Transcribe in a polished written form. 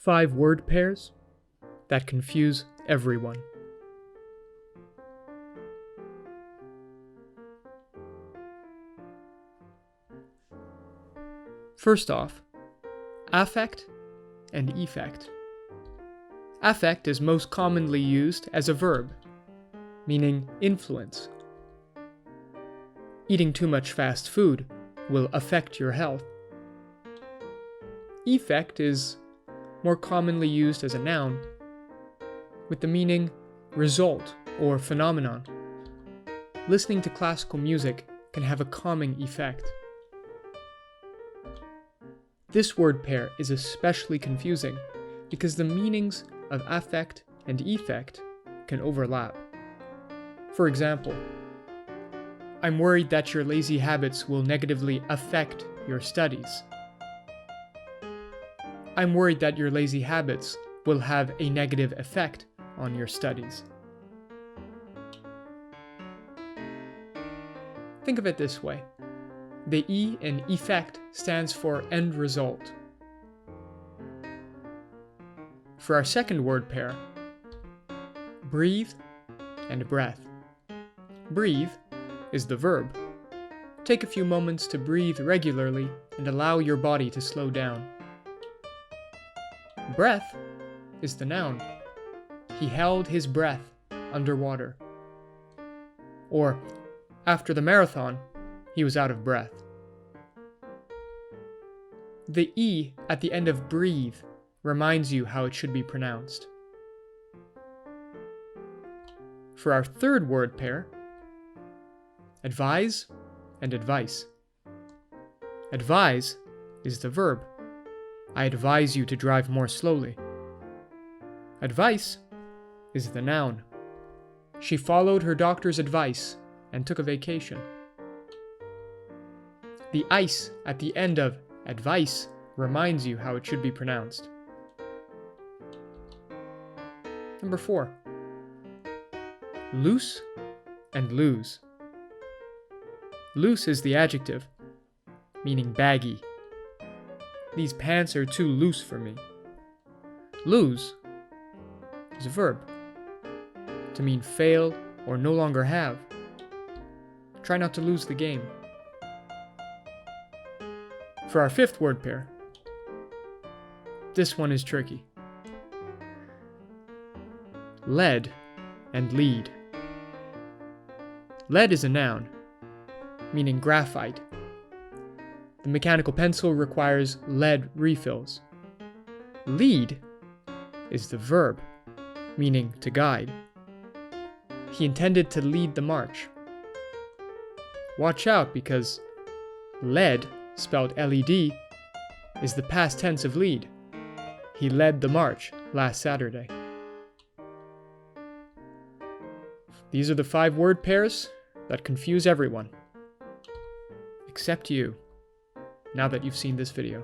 5 word pairs that confuse everyone. First off, affect and effect. Affect is most commonly used as a verb, meaning influence. Eating too much fast food will affect your health. Effect is more commonly used as a noun, with the meaning result or phenomenon. Listening to classical music can have a calming effect. This word pair is especially confusing because the meanings of affect and effect can overlap. For example, I'm worried that your lazy habits will negatively affect your studies. I'm worried that your lazy habits will have a negative effect on your studies. Think of it this way. The E in effect stands for end result. For our second word pair, breathe and breath. Breathe is the verb. Take a few moments to breathe regularly and allow your body to slow down. Breath is the noun. He held his breath underwater. Or, after the marathon, he was out of breath. The E at the end of breathe reminds you how it should be pronounced. For our third word pair, advise and advice. Advise is the verb. I advise you to drive more slowly. Advice is the noun. She followed her doctor's advice and took a vacation. The ice at the end of advice reminds you how it should be pronounced. Number 4. Loose and lose. Loose is the adjective, meaning baggy. These pants are too loose for me. Lose is a verb, to mean fail or no longer have. Try not to lose the game. For our fifth word pair, this one is tricky. Lead and lead. Lead is a noun, meaning graphite. The mechanical pencil requires lead refills. Lead is the verb, meaning to guide. He intended to lead the march. Watch out because lead, spelled LED, is the past tense of lead. He led the march last Saturday. These are the 5 word pairs that confuse everyone. Except you, now that you've seen this video.